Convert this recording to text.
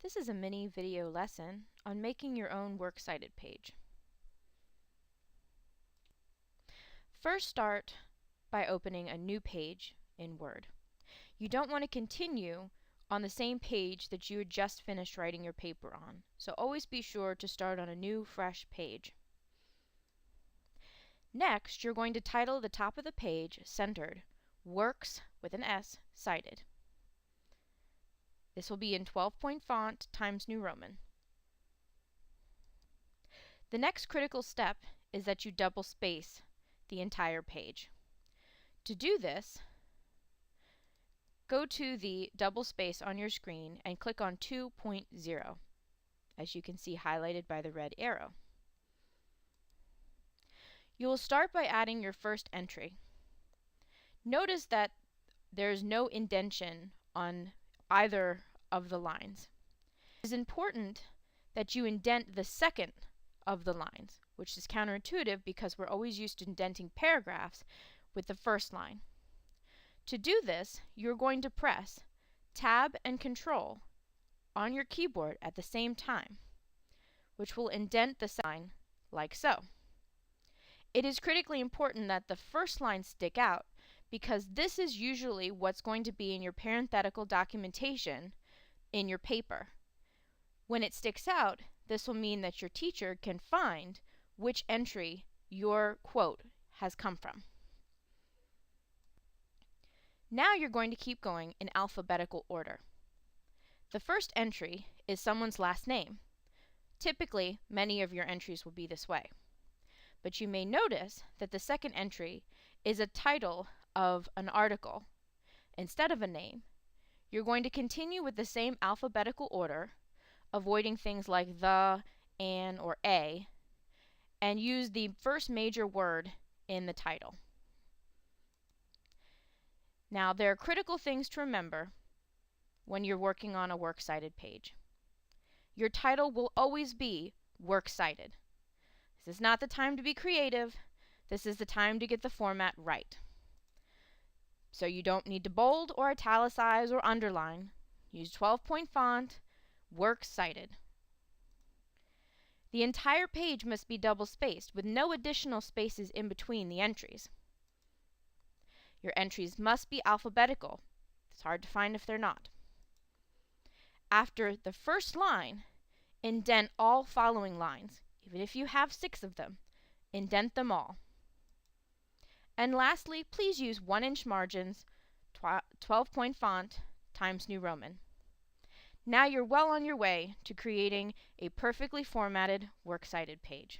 This is a mini video lesson on making your own Works Cited page. First, start by opening a new page in Word. You don't want to continue on the same page that you had just finished writing your paper on, so always be sure to start on a new, fresh page. Next, you're going to title the top of the page centered Works with an S Cited. This will be in 12-point font Times New Roman. The next critical step is that you double space the entire page. To do this, go to the double space on your screen and click on 2.0, as you can see highlighted by the red arrow. You will start by adding your first entry. Notice that there is no indentation on either of the lines. It is important that you indent the second of the lines, which is counterintuitive because we're always used to indenting paragraphs with the first line. To do this, you're going to press Tab and Control on your keyboard at the same time, which will indent the line like so. It is critically important that the first line stick out because this is usually what's going to be in your parenthetical documentation in your paper. When it sticks out, this will mean that your teacher can find which entry your quote has come from. Now you're going to keep going in alphabetical order. The first entry is someone's last name. Typically, many of your entries will be this way. But you may notice that the second entry is a title of an article instead of a name. You're going to continue with the same alphabetical order, avoiding things like the, an, or a, and use the first major word in the title. Now, there are critical things to remember when you're working on a Works Cited page. Your title will always be Works Cited. This is not the time to be creative. This is the time to get the format right. So you don't need to bold or italicize or underline. Use 12-point font, Works Cited. The entire page must be double-spaced with no additional spaces in between the entries. Your entries must be alphabetical. It's hard to find if they're not. After the first line, indent all following lines. Even if you have 6 of them, indent them all. And lastly, please use 1-inch margins, 12-point font, Times New Roman. Now you're well on your way to creating a perfectly formatted Works Cited page.